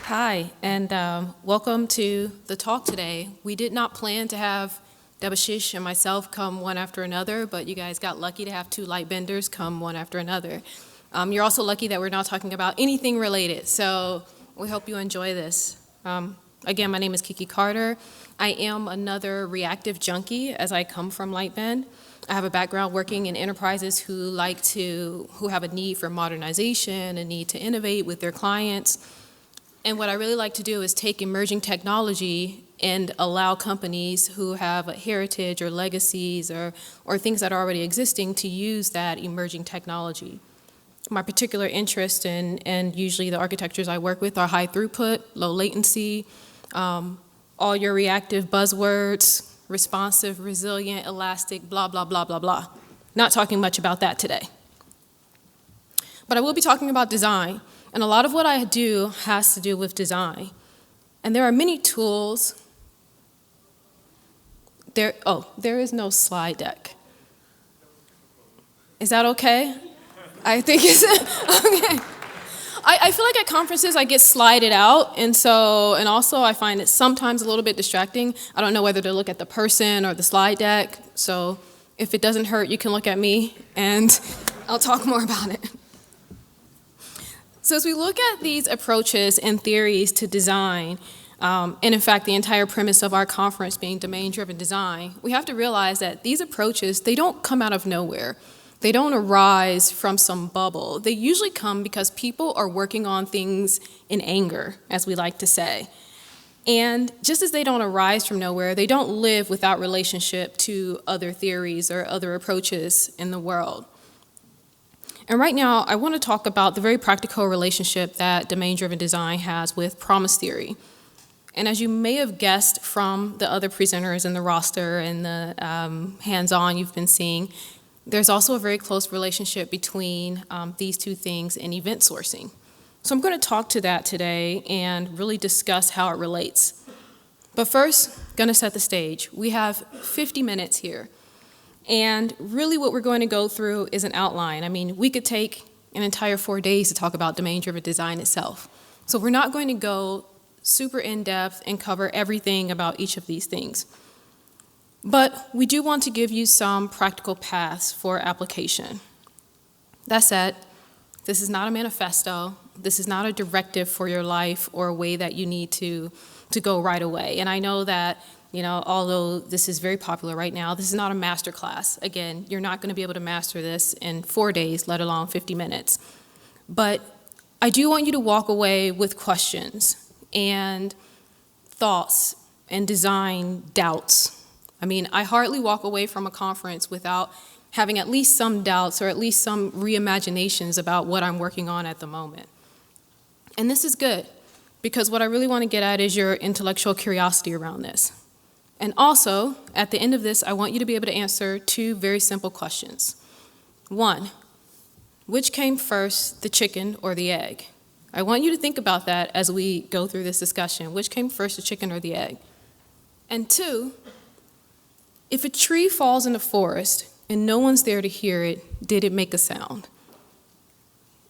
Hi, and welcome to the talk today. We did not plan to have Debashish and myself come one after another, but you guys got lucky to have two light benders come one after another. You're also lucky that we're not talking about anything related, so we hope you enjoy this. Again, my name is Kiki Carter. I am another reactive junkie as I come from Lightbend. I have a background working in enterprises who have a need for modernization, a need to innovate with their clients. And what I really like to do is take emerging technology and allow companies who have a heritage or legacies or things that are already existing to use that emerging technology. My particular interest and usually the architectures I work with are high throughput, low latency, all your reactive buzzwords, responsive, resilient, elastic, blah, blah, blah, blah, blah. Not talking much about that today. But I will be talking about design. And a lot of what I do has to do with design. And there are many tools. There is no slide deck. Is that okay? I think it's okay. I feel like at conferences I get slided out, and also I find it sometimes a little bit distracting. I don't know whether to look at the person or the slide deck, so if it doesn't hurt, you can look at me, and I'll talk more about it. So as we look at these approaches and theories to design, and in fact the entire premise of our conference being domain-driven design, we have to realize that these approaches, they don't come out of nowhere. They don't arise from some bubble. They usually come because people are working on things in anger, as we like to say. And just as they don't arise from nowhere, they don't live without relationship to other theories or other approaches in the world. And right now, I want to talk about the very practical relationship that domain-driven design has with promise theory. And as you may have guessed from the other presenters in the roster and the hands-on you've been seeing, there's also a very close relationship between these two things in event sourcing. So I'm going to talk to that today and really discuss how it relates. But first, going to set the stage. We have 50 minutes here. And really what we're going to go through is an outline. I mean, we could take an entire 4 days to talk about domain-driven design itself. So we're not going to go super in-depth and cover everything about each of these things. But we do want to give you some practical paths for application. That said, this is not a manifesto. This is not a directive for your life or a way that you need to go right away. And I know that although this is very popular right now, this is not a master class. Again, you're not going to be able to master this in 4 days, let alone 50 minutes. But I do want you to walk away with questions and thoughts and design doubts. I mean, I hardly walk away from a conference without having at least some doubts or at least some reimaginations about what I'm working on at the moment. And this is good, because what I really want to get at is your intellectual curiosity around this. And also, at the end of this, I want you to be able to answer two very simple questions. One, which came first, the chicken or the egg? I want you to think about that as we go through this discussion. Which came first, the chicken or the egg? And two, if a tree falls in the forest and no one's there to hear it, did it make a sound?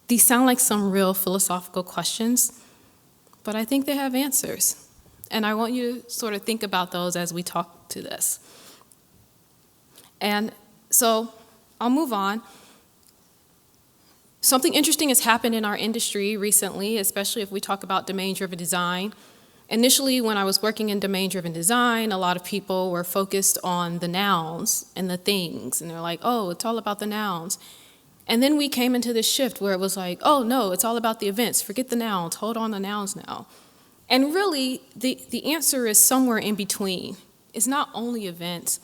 These sound like some real philosophical questions, but I think they have answers. And I want you to sort of think about those as we talk to this. And so I'll move on. Something interesting has happened in our industry recently, especially if we talk about domain-driven design. Initially, when I was working in domain-driven design, a lot of people were focused on the nouns and the things. And they're like, oh, it's all about the nouns. And then we came into this shift where it was like, oh, no, it's all about the events. Forget the nouns. Hold on the nouns now. And really, the answer is somewhere in between. It's not only events,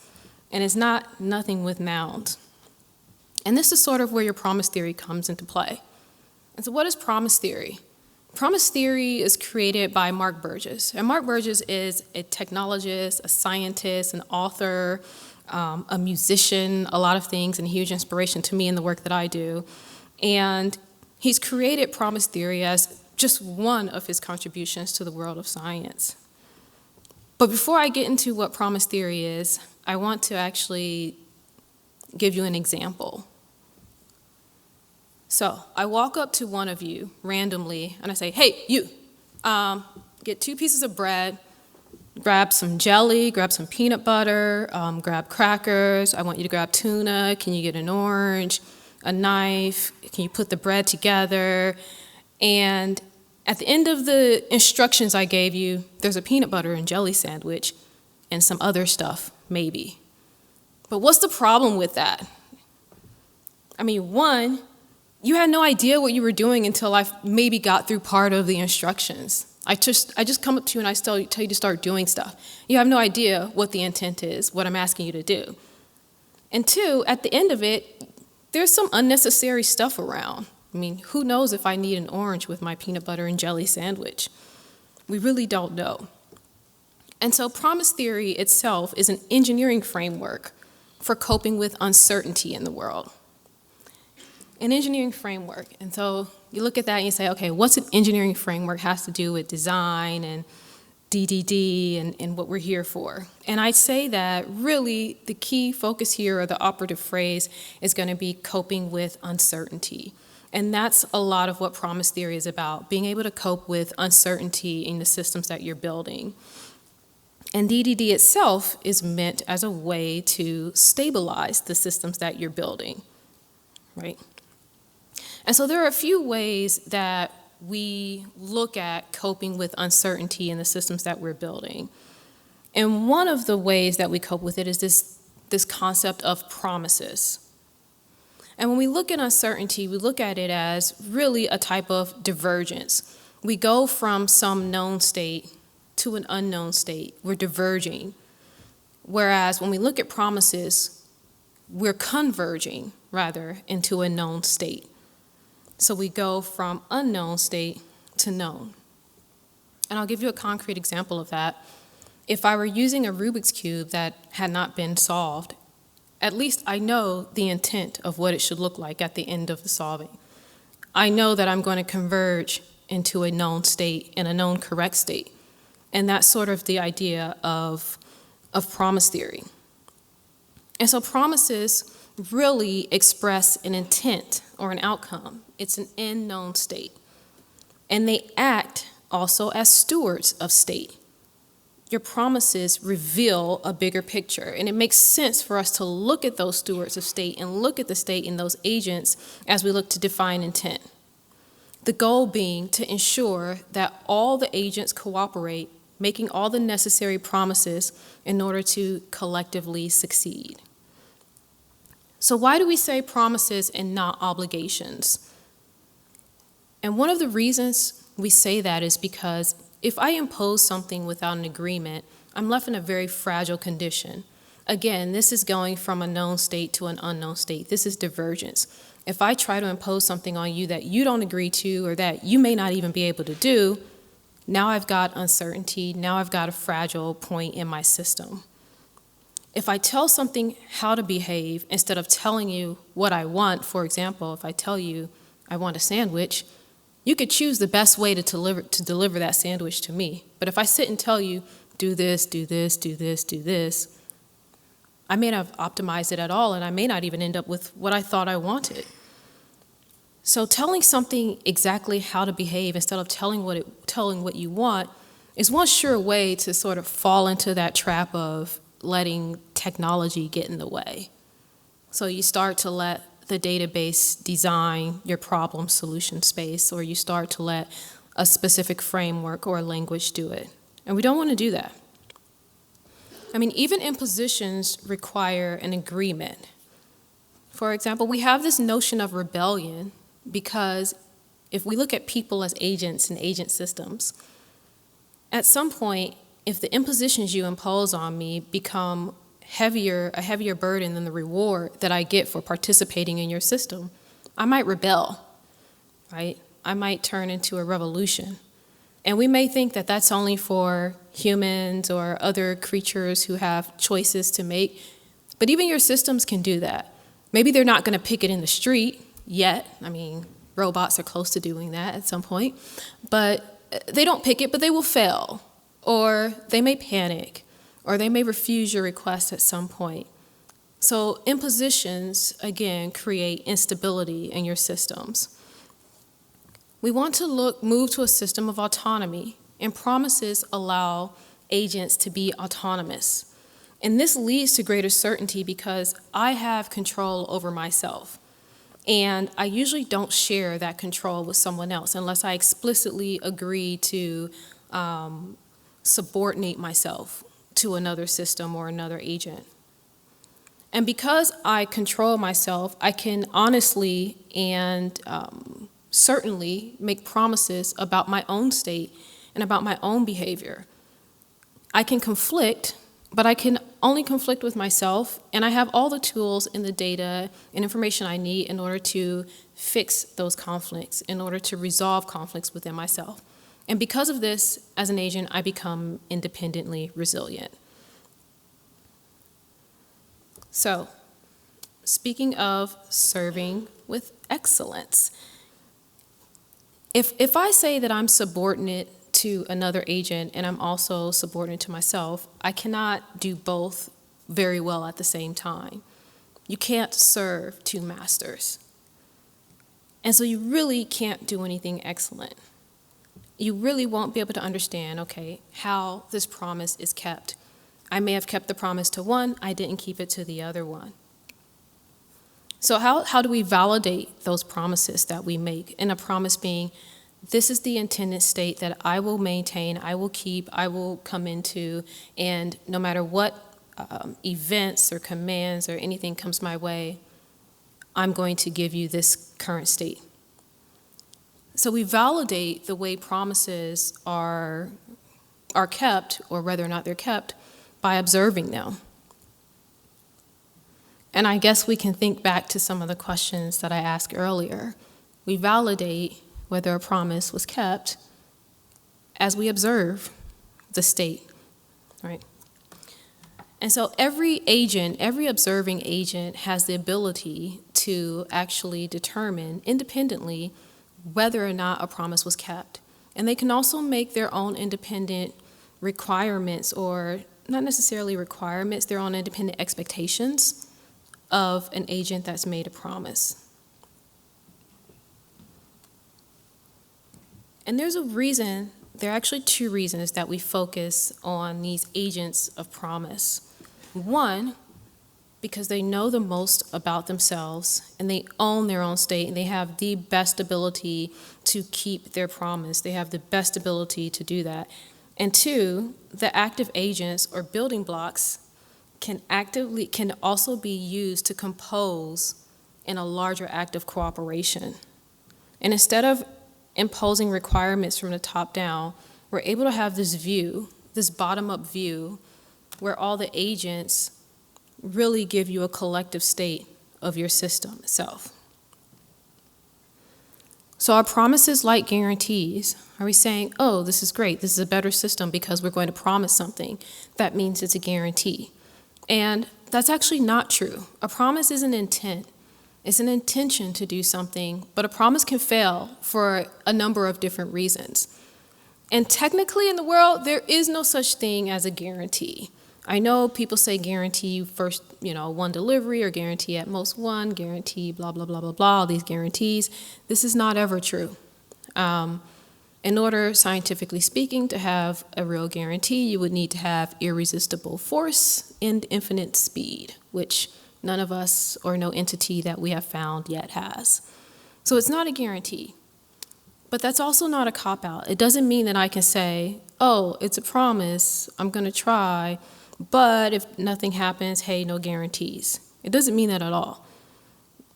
and it's not nothing with nouns. And this is sort of where your promise theory comes into play. And so what is promise theory? Promise theory is created by Mark Burgess. And Mark Burgess is a technologist, a scientist, an author, a musician, a lot of things, and a huge inspiration to me in the work that I do. And he's created promise theory as just one of his contributions to the world of science. But before I get into what promise theory is, I want to actually give you an example. So I walk up to one of you randomly and I say, hey, you, Get 2 pieces of bread, grab some jelly, grab some peanut butter, grab crackers. I want you to grab tuna. Can you get an orange, a knife? Can you put the bread together? And at the end of the instructions I gave you, there's a peanut butter and jelly sandwich and some other stuff, maybe. But what's the problem with that? I mean, one, you had no idea what you were doing until I maybe got through part of the instructions. I just come up to you and I tell you to start doing stuff. You have no idea what the intent is, what I'm asking you to do. And 2, at the end of it, there's some unnecessary stuff around. I mean, who knows if I need an orange with my peanut butter and jelly sandwich? We really don't know. And so promise theory itself is an engineering framework for coping with uncertainty in the world. An engineering framework. And so you look at that and you say, okay, what's an engineering framework has to do with design and DDD and what we're here for? And I'd say that really the key focus here, or the operative phrase, is going to be coping with uncertainty. And that's a lot of what promise theory is about, being able to cope with uncertainty in the systems that you're building. And DDD itself is meant as a way to stabilize the systems that you're building, right? And so there are a few ways that we look at coping with uncertainty in the systems that we're building. And one of the ways that we cope with it is this concept of promises. And when we look at uncertainty, we look at it as really a type of divergence. We go from some known state to an unknown state. We're diverging. Whereas when we look at promises, we're converging, rather, into a known state. So we go from unknown state to known. And I'll give you a concrete example of that. If I were using a Rubik's Cube that had not been solved, at least I know the intent of what it should look like at the end of the solving. I know that I'm going to converge into a known state and a known correct state. And that's sort of the idea of promise theory. And so promises really express an intent or an outcome. It's an end known state. And they act also as stewards of state. Your promises reveal a bigger picture, and it makes sense for us to look at those stewards of state and look at the state in those agents as we look to define intent. The goal being to ensure that all the agents cooperate, making all the necessary promises in order to collectively succeed. So why do we say promises and not obligations? And one of the reasons we say that is because if I impose something without an agreement, I'm left in a very fragile condition. Again, this is going from a known state to an unknown state. This is divergence. If I try to impose something on you that you don't agree to or that you may not even be able to do, now I've got uncertainty. Now I've got a fragile point in my system. If I tell something how to behave instead of telling you what I want, for example, if I tell you I want a sandwich, you could choose the best way to deliver that sandwich to me. But if I sit and tell you, do this, do this, do this, do this, I may not have optimized it at all, and I may not even end up with what I thought I wanted. So telling something exactly how to behave instead of telling what you want is one sure way to sort of fall into that trap of letting technology get in the way. So you start to let the database design your problem solution space, or you start to let a specific framework or a language do it. And we don't want to do that. I mean, even impositions require an agreement. For example, we have this notion of rebellion because if we look at people as agents and agent systems, at some point, if the impositions you impose on me become a heavier burden than the reward that I get for participating in your system, I might rebel, right? I might turn into a revolution. And we may think that that's only for humans or other creatures who have choices to make, but even your systems can do that. Maybe they're not going to pick it in the street yet. I mean, robots are close to doing that at some point, but they don't pick it, but they will fail. Or they may panic, or they may refuse your request at some point. So impositions, again, create instability in your systems. We want to move to a system of autonomy, and promises allow agents to be autonomous. And this leads to greater certainty because I have control over myself. And I usually don't share that control with someone else unless I explicitly agree to subordinate myself to another system or another agent. And because I control myself, I can honestly and certainly make promises about my own state and about my own behavior. I can conflict, but I can only conflict with myself, and I have all the tools and the data and information I need in order to fix those conflicts, in order to resolve conflicts within myself. And because of this, as an agent, I become independently resilient. So, speaking of serving with excellence, if I say that I'm subordinate to another agent and I'm also subordinate to myself, I cannot do both very well at the same time. You can't serve two masters. And so you really can't do anything excellent. You really won't be able to understand, okay, how this promise is kept. I may have kept the promise to one, I didn't keep it to the other one. So how do we validate those promises that we make? And a promise being, this is the intended state that I will maintain, I will keep, I will come into, and no matter what events or commands or anything comes my way, I'm going to give you this current state. So we validate the way promises are kept, or whether or not they're kept, by observing them. And I guess we can think back to some of the questions that I asked earlier. We validate whether a promise was kept as we observe the state, right? And so every agent, every observing agent has the ability to actually determine independently whether or not a promise was kept. And they can also make their own independent requirements, or not necessarily requirements, their own independent expectations of an agent that's made a promise. And there's a reason, there are actually two reasons that we focus on these agents of promise. One, because they know the most about themselves and they own their own state and they have the best ability to keep their promise. They have the best ability to do that. And two, the active agents or building blocks can also be used to compose in a larger act of cooperation. And instead of imposing requirements from the top down, we're able to have this view, this bottom-up view, where all the agents really give you a collective state of your system itself. So our promises like guarantees. Are we saying, oh, this is great, this is a better system because we're going to promise something? That means it's a guarantee. And that's actually not true. A promise is an intent. It's an intention to do something, but a promise can fail for a number of different reasons. And technically in the world, there is no such thing as a guarantee. I know people say guarantee first, one delivery, or guarantee at most one, guarantee blah, blah, blah, blah, blah, all these guarantees. This is not ever true. In order, scientifically speaking, to have a real guarantee, you would need to have irresistible force and infinite speed, which none of us or no entity that we have found yet has. So it's not a guarantee. But that's also not a cop-out. It doesn't mean that I can say, oh, it's a promise, I'm going to try, but if nothing happens, hey, no guarantees. It doesn't mean that at all.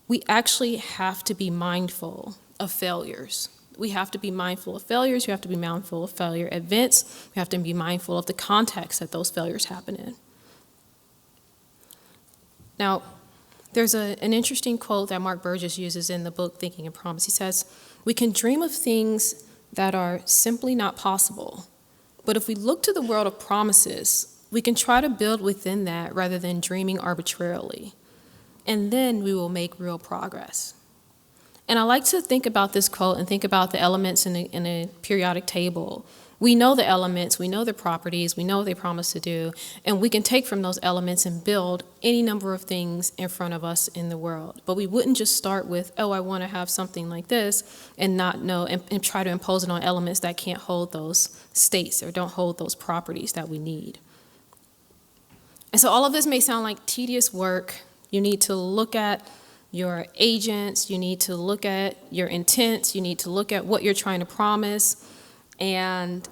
We actually have to be mindful of failures. We have to be mindful of failures. We have to be mindful of failure events. We have to be mindful of the context that those failures happen in. Now, there's an interesting quote that Mark Burgess uses in the book Thinking and Promise. He says, we can dream of things that are simply not possible, but if we look to the world of promises, we can try to build within that rather than dreaming arbitrarily, and then we will make real progress. And I like to think about this quote and think about the elements in a periodic table We know the elements, we know the properties, we know what they promise to do, and we can take from those elements and build any number of things in front of us in the world. But we wouldn't just start with, oh, I want to have something like this, and not know, and try to impose it on elements that can't hold those states or don't hold those properties that we need. And so all of this may sound like tedious work. You need to look at your agents, you need to look at your intents, you need to look at what you're trying to promise. And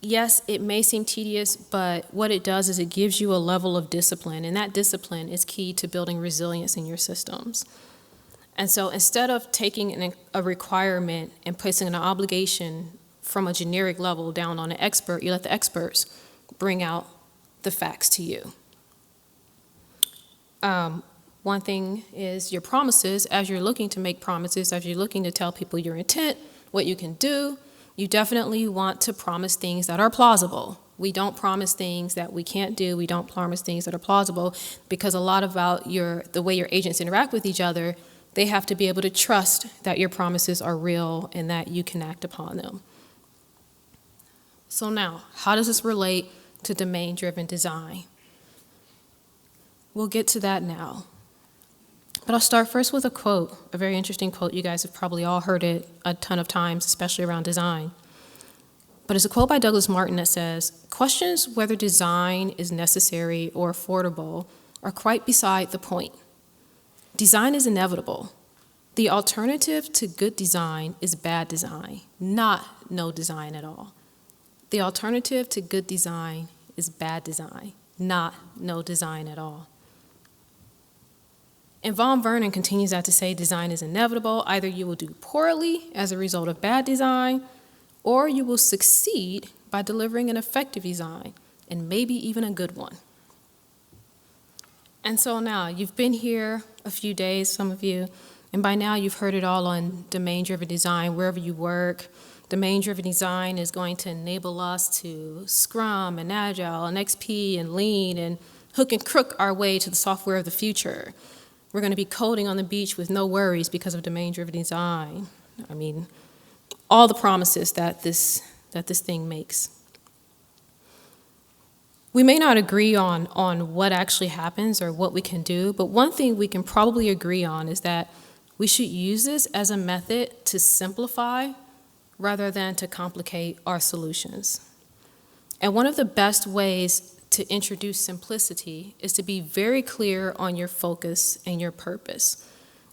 yes, it may seem tedious, but what it does is it gives you a level of discipline, and that discipline is key to building resilience in your systems. And so instead of taking a requirement and placing an obligation from a generic level down on an expert, you let the experts bring out the facts to you. One thing is your promises. As you're looking to make promises, as you're looking to tell people your intent, what you can do, you definitely want to promise things that are plausible. We don't promise things that we can't do. We don't promise things that are plausible, because a lot about the way your agents interact with each other, they have to be able to trust that your promises are real and that you can act upon them. So now, how does this relate to domain-driven design? We'll get to that now. But I'll start first with a quote, a very interesting quote. You guys have probably all heard it a ton of times, especially around design. But it's a quote by Douglas Martin that says, "Questions whether design is necessary or affordable are quite beside the point. Design is inevitable. The alternative to good design is bad design, not no design at all. The alternative to good design is bad design, not no design at all." And Von Vernon continues that to say design is inevitable. Either you will do poorly as a result of bad design, or you will succeed by delivering an effective design, and maybe even a good one. And so now, you've been here a few days, some of you, and by now you've heard it all on domain-driven design, wherever you work. Domain-driven design is going to enable us to Scrum and Agile and XP and Lean and hook and crook our way to the software of the future. We're going to be coding on the beach with no worries because of domain-driven design. I mean, all the promises that this thing makes. We may not agree on what actually happens or what we can do, but one thing we can probably agree on is that we should use this as a method to simplify rather than to complicate our solutions. And one of the best ways to introduce simplicity is to be very clear on your focus and your purpose.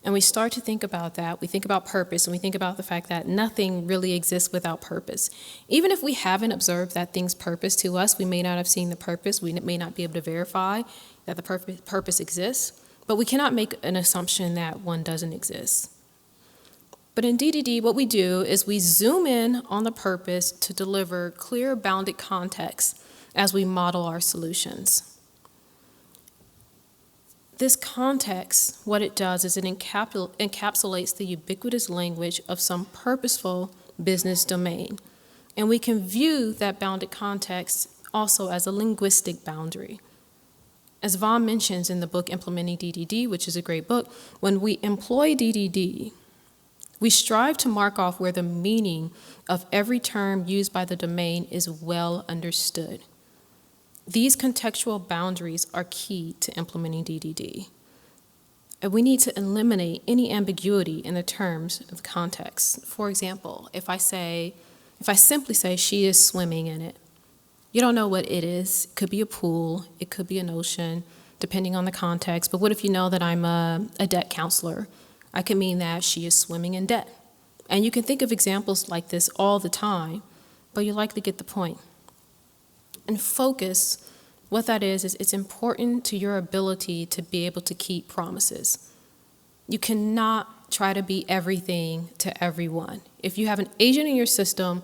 And we start to think about that. We think about purpose, and we think about the fact that nothing really exists without purpose. Even if we haven't observed that thing's purpose to us, we may not have seen the purpose, we may not be able to verify that the purpose exists, but we cannot make an assumption that one doesn't exist. But in DDD, what we do is we zoom in on the purpose to deliver clear, bounded context as we model our solutions. This context, what it does is it encapsulates the ubiquitous language of some purposeful business domain. And we can view that bounded context also as a linguistic boundary. As Von mentions in the book Implementing DDD, which is a great book, when we employ DDD, we strive to mark off where the meaning of every term used by the domain is well understood. These contextual boundaries are key to implementing DDD. And we need to eliminate any ambiguity in the terms of context. For example, if I simply say she is swimming in it, you don't know what it is. It could be a pool, it could be an ocean, depending on the context. But what if you know that I'm a debt counselor? I could mean that she is swimming in debt. And you can think of examples like this all the time, but you likely get the point. And focus, what that is it's important to your ability to be able to keep promises. You cannot try to be everything to everyone. If you have an agent in your system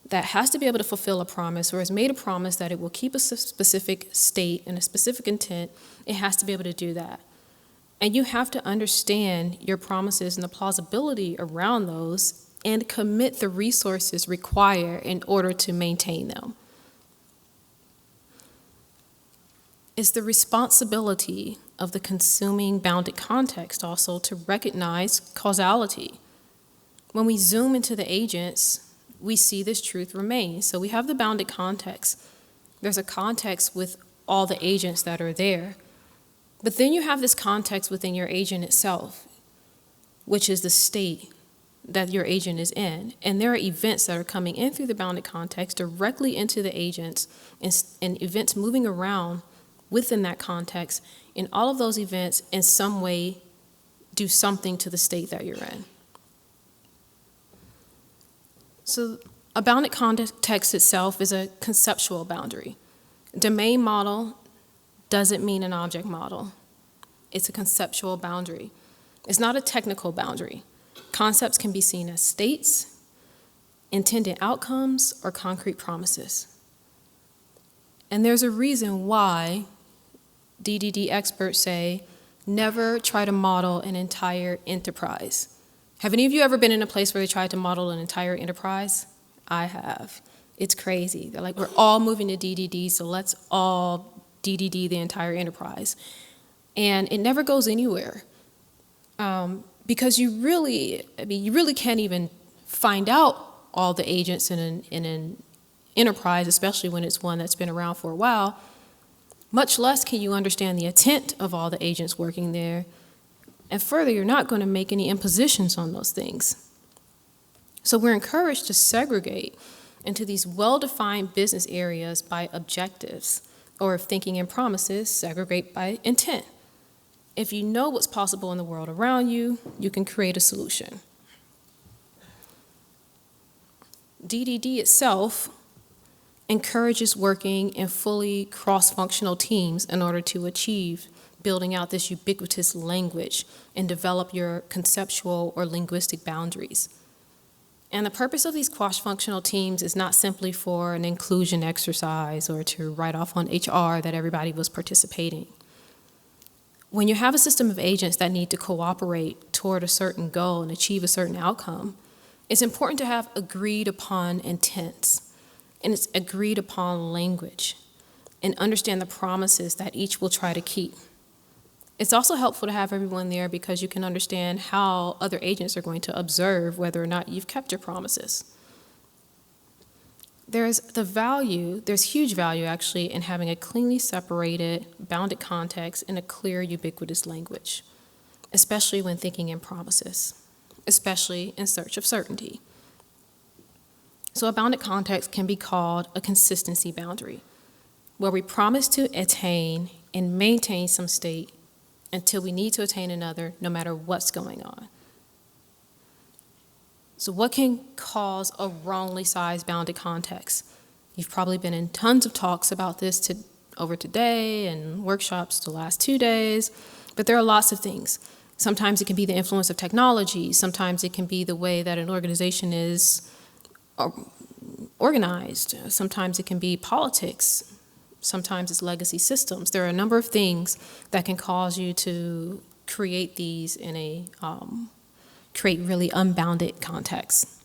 that has to be able to fulfill a promise or has made a promise that it will keep a specific state and a specific intent, it has to be able to do that. And you have to understand your promises and the plausibility around those and commit the resources required in order to maintain them. It's the responsibility of the consuming bounded context also to recognize causality. When we zoom into the agents, we see this truth remain. So we have the bounded context. There's a context with all the agents that are there. But then you have this context within your agent itself, which is the state that your agent is in. And there are events that are coming in through the bounded context directly into the agents, and events moving around within that context. And all of those events in some way do something to the state that you're in. So a bounded context itself is a conceptual boundary. Domain model doesn't mean an object model. It's a conceptual boundary. It's not a technical boundary. Concepts can be seen as states, intended outcomes, or concrete promises. And there's a reason why DDD experts say, never try to model an entire enterprise. Have any of you ever been in a place where they tried to model an entire enterprise? I have. It's crazy. They're like, we're all moving to DDD, so let's all DDD the entire enterprise. And it never goes anywhere. Because you really can't even find out all the agents in an enterprise, especially when it's one that's been around for a while. Much less can you understand the intent of all the agents working there. And further, you're not going to make any impositions on those things. So we're encouraged to segregate into these well-defined business areas by objectives, or if thinking in promises, segregate by intent. If you know what's possible in the world around you, you can create a solution. DDD itself encourages working in fully cross-functional teams in order to achieve building out this ubiquitous language and develop your conceptual or linguistic boundaries. And the purpose of these cross-functional teams is not simply for an inclusion exercise or to write off on HR that everybody was participating. When you have a system of agents that need to cooperate toward a certain goal and achieve a certain outcome, it's important to have agreed upon intents, and it's agreed upon language, and understand the promises that each will try to keep. It's also helpful to have everyone there because you can understand how other agents are going to observe whether or not you've kept your promises. There's huge value actually in having a cleanly separated, bounded context and a clear, ubiquitous language, especially when thinking in promises, especially in search of certainty. So a bounded context can be called a consistency boundary, where we promise to attain and maintain some state until we need to attain another, no matter what's going on. So what can cause a wrongly sized bounded context? You've probably been in tons of talks about this over today and workshops the last 2 days, but there are lots of things. Sometimes it can be the influence of technology. Sometimes it can be the way that an organization is organized. Sometimes it can be politics. Sometimes it's legacy systems. There are a number of things that can cause you to create these in create really unbounded contexts.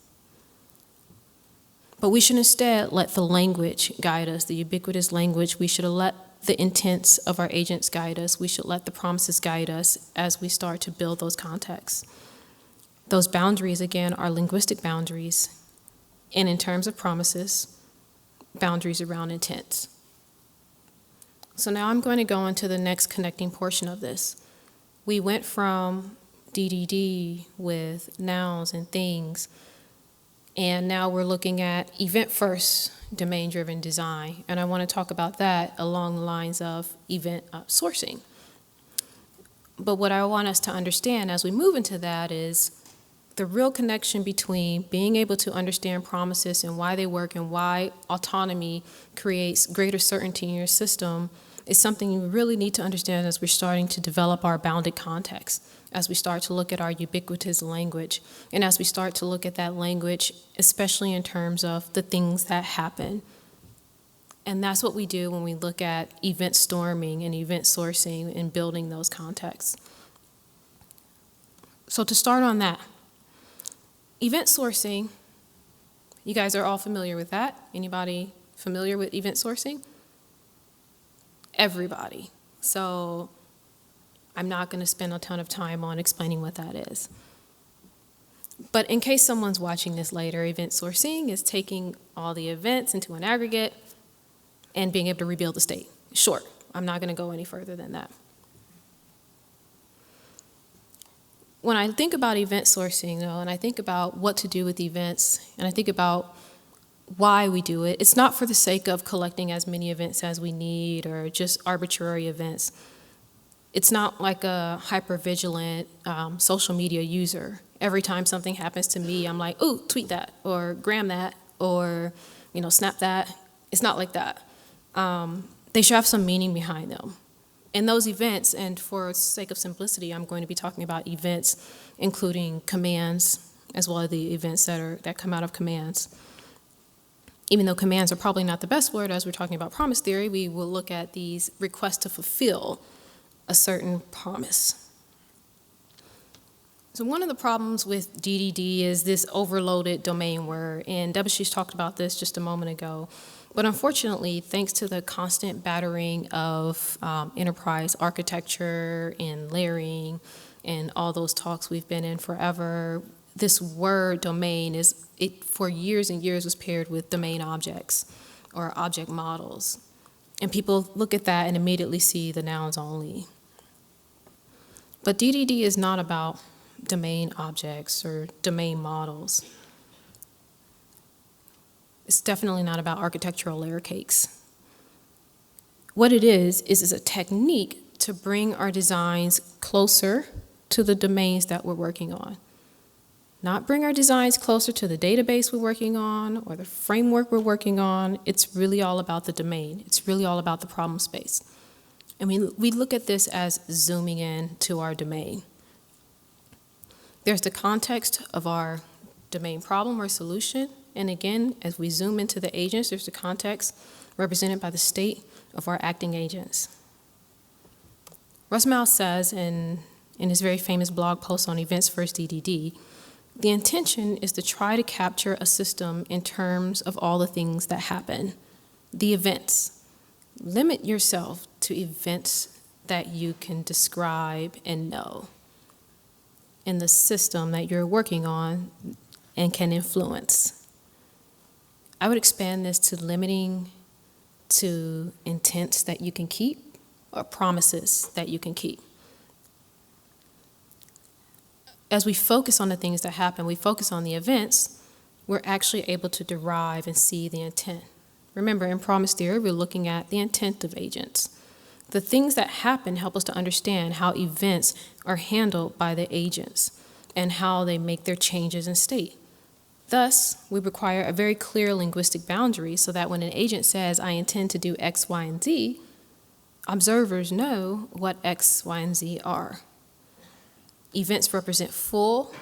But we should instead let the language guide us, the ubiquitous language. We should let the intents of our agents guide us. We should let the promises guide us as we start to build those contexts. Those boundaries, again, are linguistic boundaries, and in terms of promises, boundaries around intents. So now I'm going to go into the next connecting portion of this. We went from DDD with nouns and things, and now we're looking at event-first, domain-driven design, and I want to talk about that along the lines of event sourcing. But what I want us to understand as we move into that is the real connection between being able to understand promises and why they work and why autonomy creates greater certainty in your system is something you really need to understand as we're starting to develop our bounded context, as we start to look at our ubiquitous language, and as we start to look at that language, especially in terms of the things that happen. And that's what we do when we look at event storming and event sourcing and building those contexts. So to start on that, event sourcing, you guys are all familiar with that? Anybody familiar with event sourcing? Everybody. So I'm not going to spend a ton of time on explaining what that is. But in case someone's watching this later, event sourcing is taking all the events into an aggregate and being able to rebuild the state. Short. I'm not going to go any further than that. When I think about event sourcing, though, and I think about what to do with events, and I think about why we do it, it's not for the sake of collecting as many events as we need or just arbitrary events. It's not like a hyper-vigilant social media user. Every time something happens to me, I'm like, ooh, tweet that, or gram that, or snap that. It's not like that. They should have some meaning behind them. And those events, and for sake of simplicity, I'm going to be talking about events including commands, as well as the events that come out of commands. Even though commands are probably not the best word, as we're talking about promise theory, we will look at these requests to fulfill a certain promise. So one of the problems with DDD is this overloaded domain word, and Debashish talked about this just a moment ago. But unfortunately, thanks to the constant battering of enterprise architecture and layering and all those talks we've been in forever, this word domain for years and years was paired with domain objects or object models. And people look at that and immediately see the nouns only. But DDD is not about domain objects or domain models. It's definitely not about architectural layer cakes. What it is a technique to bring our designs closer to the domains that we're working on. Not bring our designs closer to the database we're working on or the framework we're working on. It's really all about the domain. It's really all about the problem space. And we look at this as zooming in to our domain. There's the context of our domain problem or solution. And again, as we zoom into the agents, there's the context represented by the state of our acting agents. Russ Mouse says in his very famous blog post on Events First DDD, the intention is to try to capture a system in terms of all the things that happen, the events. Limit yourself to events that you can describe and know in the system that you're working on and can influence. I would expand this to limiting to intents that you can keep or promises that you can keep. As we focus on the things that happen, we focus on the events, we're actually able to derive and see the intent. Remember, in promise theory, we're looking at the intent of agents. The things that happen help us to understand how events are handled by the agents and how they make their changes in state. Thus, we require a very clear linguistic boundary so that when an agent says, I intend to do X, Y, and Z, observers know what X, Y, and Z are. Events represent full,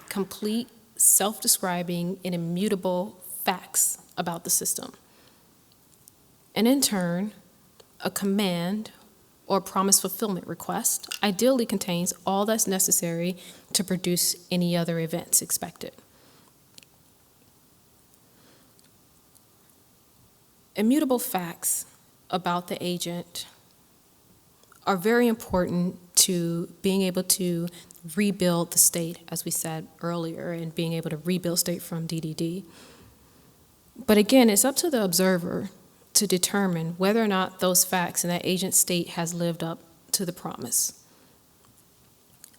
complete, self-describing, and immutable facts about the system. And in turn, a command or promise fulfillment request ideally contains all that's necessary to produce any other events expected. Immutable facts about the agent are very important to being able to rebuild the state, as we said earlier, and being able to rebuild state from DDD. But again, it's up to the observer to determine whether or not those facts in that agent state has lived up to the promise.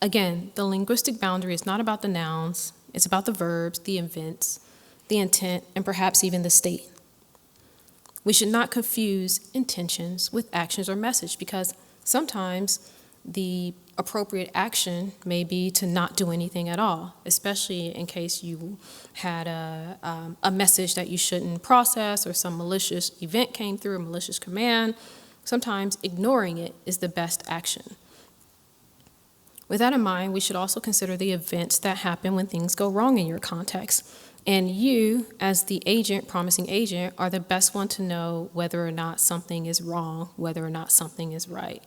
Again, the linguistic boundary is not about the nouns, it's about the verbs, the events, the intent, and perhaps even the state. We should not confuse intentions with actions or message, because sometimes the appropriate action may be to not do anything at all, especially in case you had a message that you shouldn't process or some malicious event came through, a malicious command. Sometimes ignoring it is the best action. With that in mind, we should also consider the events that happen when things go wrong in your context. And you, as the agent, promising agent, are the best one to know whether or not something is wrong, whether or not something is right.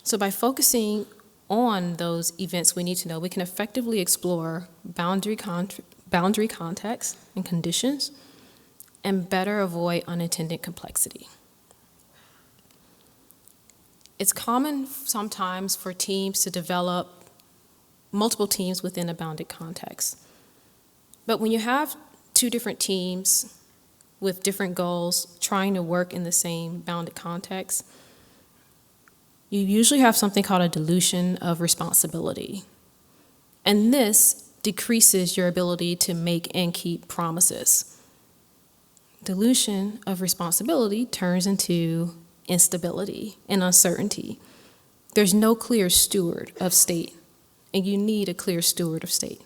So by focusing on those events we need to know, we can effectively explore boundary context and conditions and better avoid unintended complexity. It's common sometimes for teams to develop multiple teams within a bounded context. But when you have two different teams with different goals trying to work in the same bounded context, you usually have something called a dilution of responsibility. And this decreases your ability to make and keep promises. Dilution of responsibility turns into instability and uncertainty. There's no clear steward of state, and you need a clear steward of state.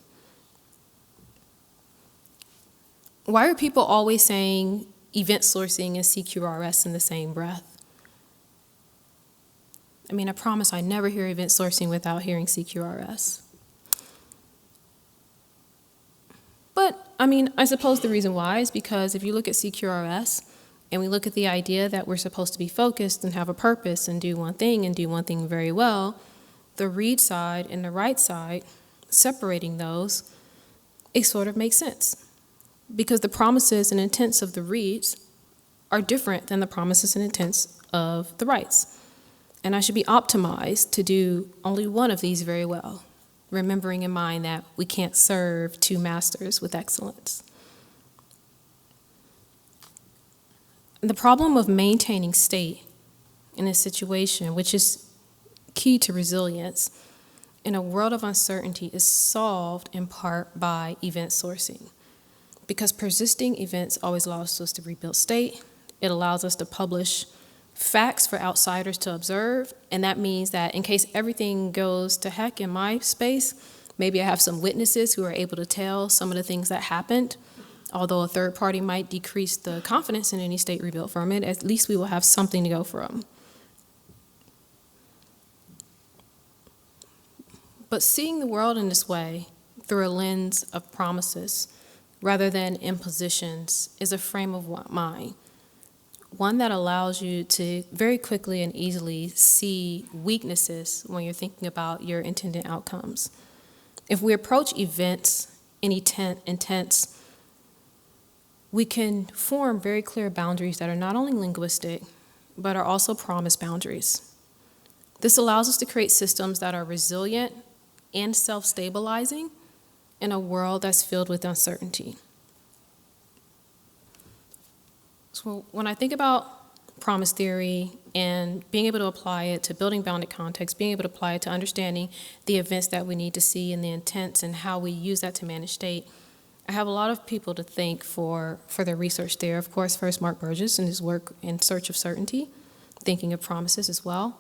Why are people always saying event sourcing and CQRS in the same breath? I mean, I promise I never hear event sourcing without hearing CQRS. But, I mean, I suppose the reason why is because if you look at CQRS and we look at the idea that we're supposed to be focused and have a purpose and do one thing very well, the read side and the write side, separating those, it sort of makes sense. Because the promises and intents of the reads are different than the promises and intents of the writes. And I should be optimized to do only one of these very well, remembering in mind that we can't serve two masters with excellence. The problem of maintaining state in a situation, which is key to resilience, in a world of uncertainty is solved in part by event sourcing. Because persisting events always allows us to rebuild state. It allows us to publish facts for outsiders to observe, and that means that in case everything goes to heck in my space, maybe I have some witnesses who are able to tell some of the things that happened. Although a third party might decrease the confidence in any state rebuilt from it, at least we will have something to go from. But seeing the world in this way, through a lens of promises, rather than impositions, is a frame of mind. One that allows you to very quickly and easily see weaknesses when you're thinking about your intended outcomes. If we approach events in intents, we can form very clear boundaries that are not only linguistic, but are also promise boundaries. This allows us to create systems that are resilient and self-stabilizing in a world that's filled with uncertainty. So when I think about promise theory and being able to apply it to building bounded context, being able to apply it to understanding the events that we need to see and the intents and how we use that to manage state, I have a lot of people to thank for their research there. Of course, first Mark Burgess and his work in Search of Certainty, thinking of promises as well.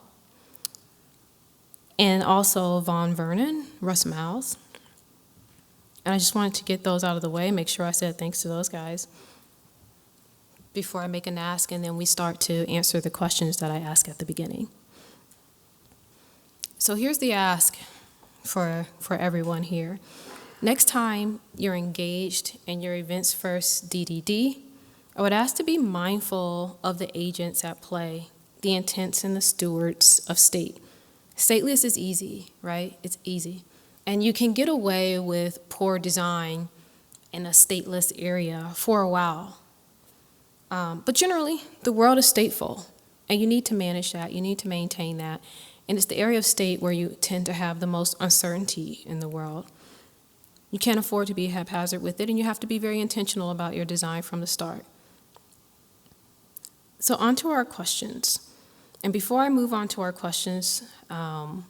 And also Von Vernon, Russ Miles. And I just wanted to get those out of the way, make sure I said thanks to those guys before I make an ask, and then we start to answer the questions that I ask at the beginning. So here's the ask for everyone here. Next time you're engaged in your events first DDD, I would ask to be mindful of the agents at play, the intents and the stewards of state. Stateless is easy, right? It's easy. And you can get away with poor design in a stateless area for a while. But generally, the world is stateful, and you need to manage that. You need to maintain that. And it's the area of state where you tend to have the most uncertainty in the world. You can't afford to be haphazard with it, and you have to be very intentional about your design from the start. So on to our questions. And before I move on to our questions, I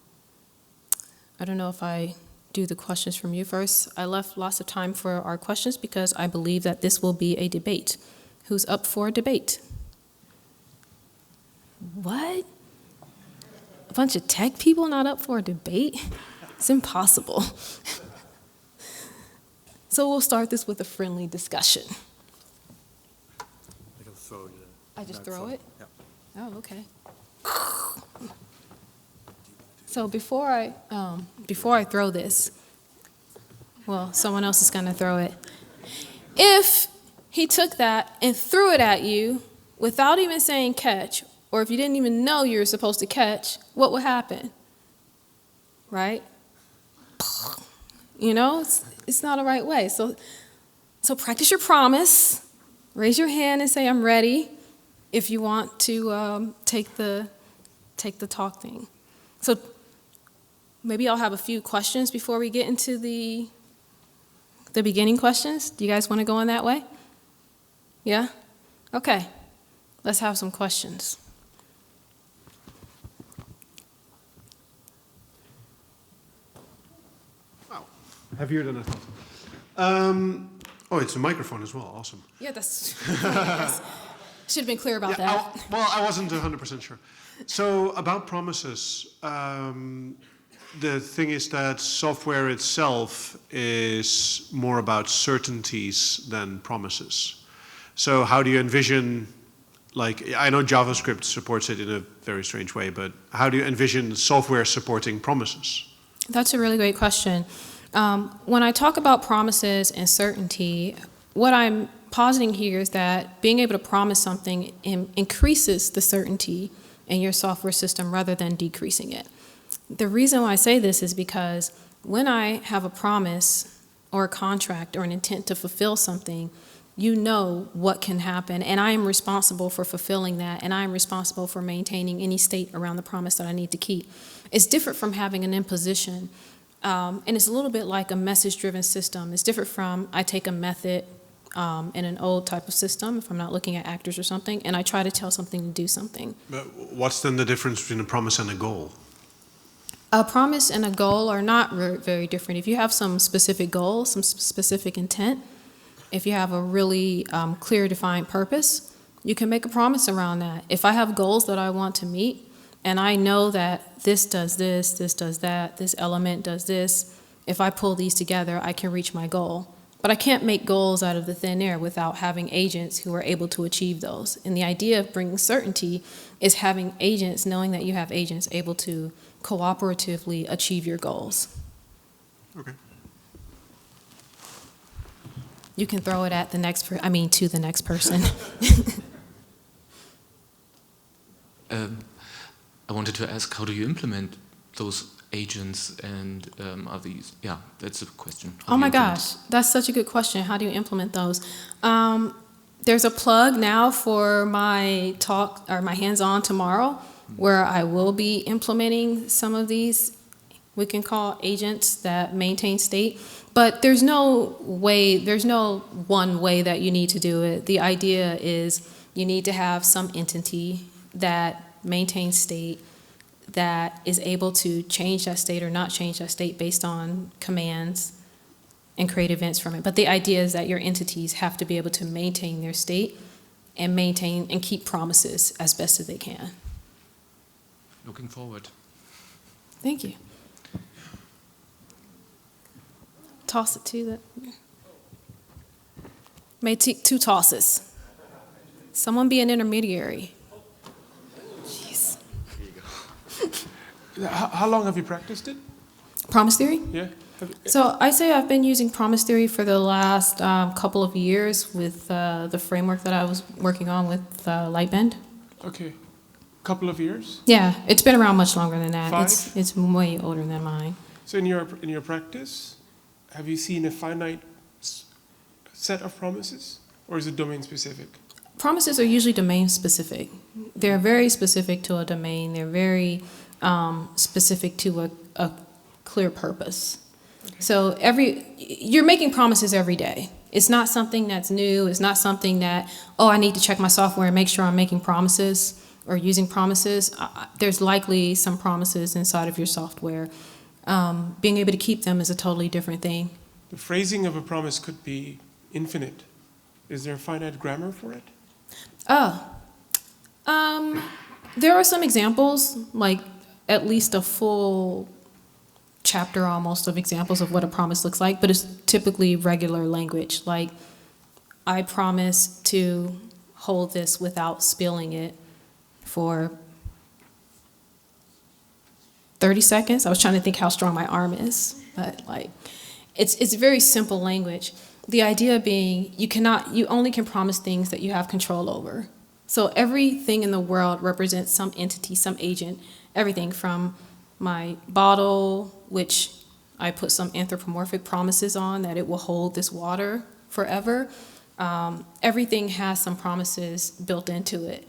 don't know if I do the questions from you first. I left lots of time for our questions because I believe that this will be a debate. Who's up for a debate? What? A bunch of tech people not up for a debate? It's impossible. So we'll start this with a friendly discussion. I can throw you. I just throw it? Yeah. Oh, okay. So before I throw this, well, someone else is going to throw it. If he took that and threw it at you without even saying catch, or if you didn't even know you were supposed to catch, what would happen? Right? You know, it's not a right way. So practice your promise. Raise your hand and say, I'm ready, if you want to take the talk thing. So maybe I'll have a few questions before we get into the beginning questions. Do you guys want to go in that way? Yeah? Okay. Let's have some questions. Wow. Heavier than I thought. Oh, it's a microphone as well. Awesome. Yeah, that's... yes. Should have been clear about that. I wasn't 100% sure. So about promises, the thing is that software itself is more about certainties than promises. So how do you envision, like, I know JavaScript supports it in a very strange way, but how do you envision software supporting promises? That's a really great question. When I talk about promises and certainty, what I'm positing here is that being able to promise something increases the certainty in your software system rather than decreasing it. The reason why I say this is because when I have a promise or a contract or an intent to fulfill something, you know what can happen, and I am responsible for fulfilling that, and I am responsible for maintaining any state around the promise that I need to keep. It's different from having an imposition, and it's a little bit like a message-driven system. It's different from I take a method in an old type of system, if I'm not looking at actors or something, and I try to tell something to do something. But what's then the difference between a promise and a goal? A promise and a goal are not very different. If you have some specific goal, some specific intent, if you have a really clear defined purpose, you can make a promise around that. If I have goals that I want to meet, and I know that this does that, this element does this, if I pull these together, I can reach my goal. But I can't make goals out of the thin air without having agents who are able to achieve those. And the idea of bringing certainty is having agents, knowing that you have agents able to cooperatively achieve your goals. Okay. You can throw it at the next to the next person. I wanted to ask, how do you implement those agents, and are these, yeah, that's a question. Oh my gosh, that's such a good question. How do you implement those? There's a plug now for my talk, or my hands-on tomorrow, where I will be implementing some of these, we can call agents that maintain state. But there's no one way that you need to do it. The idea is you need to have some entity that maintains state, that is able to change that state or not change that state based on commands and create events from it. But the idea is that your entities have to be able to maintain their state and maintain and keep promises as best as they can. Looking forward. Thank you. Toss it to the... May take 2 tosses. Someone be an intermediary. Jeez. How long have you practiced it? Promise theory? Yeah. So I say I've been using promise theory for the last couple of years with the framework that I was working on with Lightbend. Okay. Couple of years? Yeah, it's been around much longer than that. 5? It's way older than mine. So in your practice, have you seen a finite set of promises, or is it domain specific? Promises are usually domain specific. They're very specific to a domain. They're very specific to a clear purpose. Okay. So you're making promises every day. It's not something that's new. It's not something that, I need to check my software and make sure I'm making promises or using promises. There's likely some promises inside of your software. Being able to keep them is a totally different thing. The phrasing of a promise could be infinite. Is there a finite grammar for it? There are some examples, like at least a full chapter almost of examples of what a promise looks like, but it's typically regular language. Like, I promise to hold this without spilling it for 30 seconds. I was trying to think how strong my arm is, but like, it's very simple language. The idea being you only can promise things that you have control over. So everything in the world represents some entity, some agent, everything from my bottle, which I put some anthropomorphic promises on that it will hold this water forever. Everything has some promises built into it.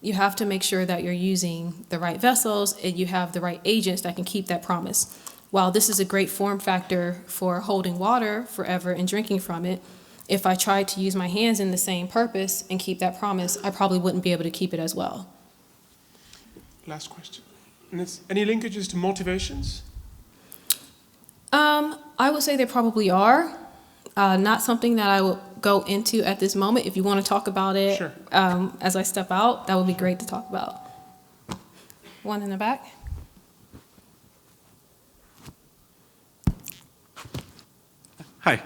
You have to make sure that you're using the right vessels and you have the right agents that can keep that promise. While this is a great form factor for holding water forever and drinking from it, if I tried to use my hands in the same purpose and keep that promise, I probably wouldn't be able to keep it as well. Last question. And it's any linkages to motivations? I would say there probably are. Not something that I will go into at this moment. If you want to talk about it Sure. As I step out, that would be great to talk about. One in the back. Hi.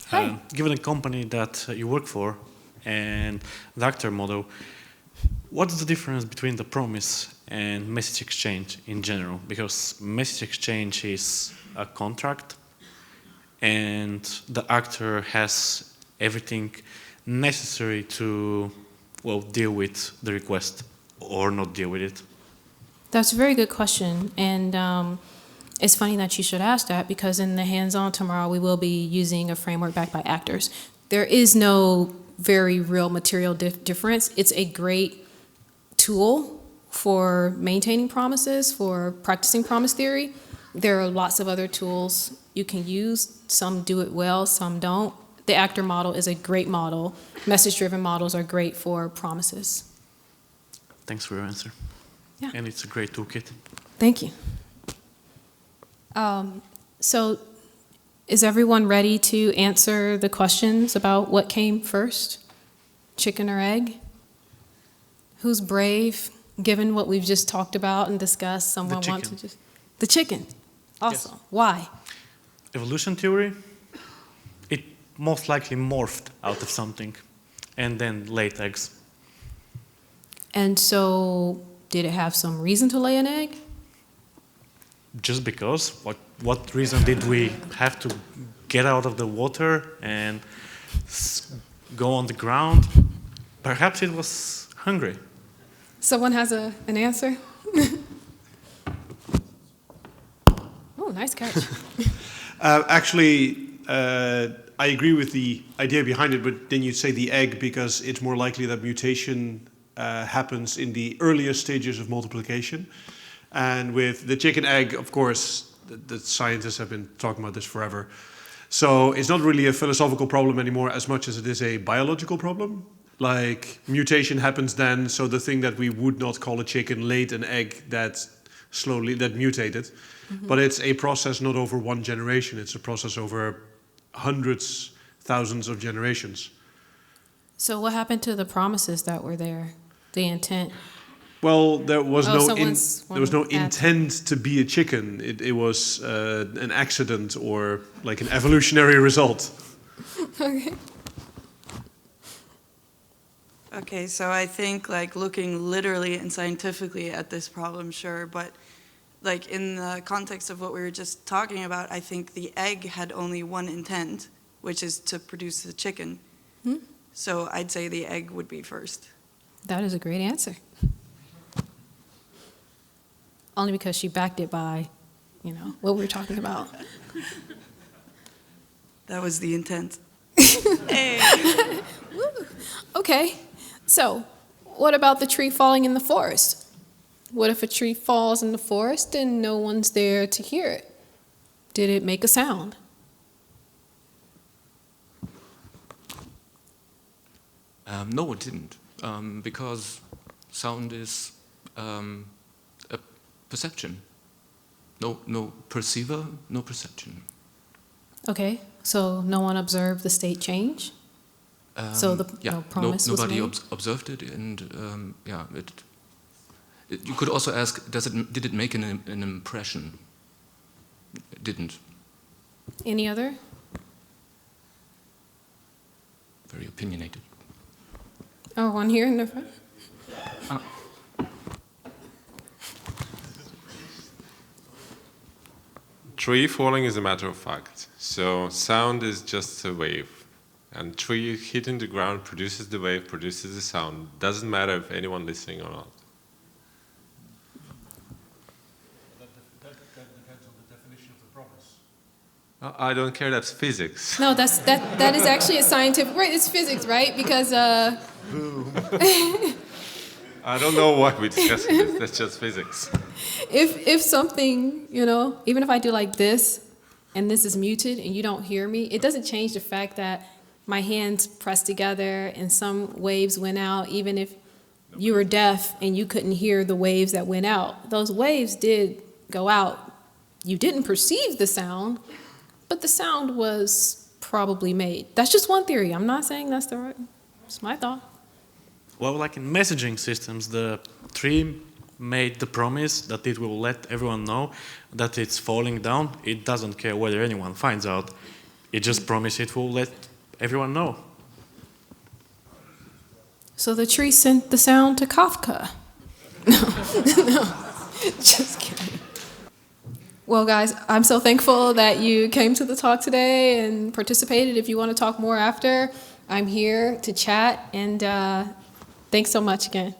Hi. Given the company that you work for and the actor model, what is the difference between the promise and message exchange in general? Because message exchange is a contract and the actor has everything necessary to, well, deal with the request or not deal with it. That's a very good question. And it's funny that you should ask that because in the hands-on tomorrow, we will be using a framework backed by actors. There is no very real material difference. It's a great tool for maintaining promises, for practicing promise theory. There are lots of other tools you can use. Some do it well, some don't. The actor model is a great model. Message-driven models are great for promises. Thanks for your answer. Yeah. And it's a great toolkit. Thank you. So is everyone ready to answer the questions about what came first, chicken or egg? Who's brave, given what we've just talked about and discussed? Someone want to just... The chicken. Awesome. Yes. Why? Evolution theory, it most likely morphed out of something and then laid eggs. And so did it have some reason to lay an egg? Just because? What reason did we have to get out of the water and go on the ground? Perhaps it was hungry. Someone has an answer? Oh, nice catch. Actually, I agree with the idea behind it, but then you'd say the egg because it's more likely that mutation happens in the earlier stages of multiplication. And with the chicken egg, of course, the scientists have been talking about this forever. So it's not really a philosophical problem anymore as much as it is a biological problem. Like mutation happens then, so the thing that we would not call a chicken laid an egg that mutated. Mm-hmm. But it's a process not over one generation, it's a process over hundreds, thousands of generations. So what happened to the promises that were there, the intent? Well, there was no add. intent to be a chicken. It was an accident or like an evolutionary result. Okay. Okay, so I think like looking literally and scientifically at this problem, sure, but like in the context of what we were just talking about, I think the egg had only one intent, which is to produce the chicken. Hmm? So I'd say the egg would be first. That is a great answer. Only because she backed it by, what we were talking about. That was the intent. Hey. Okay, so what about the tree falling in the forest? What if a tree falls in the forest and no one's there to hear it? Did it make a sound? No, it didn't, because sound is a perception. No perceiver, no perception. Okay, so no one observed the state change? So the promise was nobody made? observed it, and you could also ask, did it make an impression? It didn't. Any other? Very opinionated. Oh, one here in the front? Tree falling is a matter of fact. So sound is just a wave. And tree hitting the ground produces the wave, produces the sound. Doesn't matter if anyone listening or not. That depends on the definition of the promise. I don't care, that's physics. No, that is actually a scientific, right, it's physics, right? Because, I don't know why we're discussing this. That's just physics. If something, you know, even if I do like this, and this is muted and you don't hear me, it doesn't change the fact that my hands pressed together and some waves went out, even if you were deaf and you couldn't hear the waves that went out. Those waves did go out. You didn't perceive the sound, but the sound was probably made. That's just one theory. I'm not saying that's the right, it's my thought. Well, like in messaging systems, the tree made the promise that it will let everyone know that it's falling down. It doesn't care whether anyone finds out. It just promised it will let everyone know. So the tree sent the sound to Kafka. No, just kidding. Well, guys, I'm so thankful that you came to the talk today and participated. If you want to talk more after, I'm here to chat, and thanks so much again.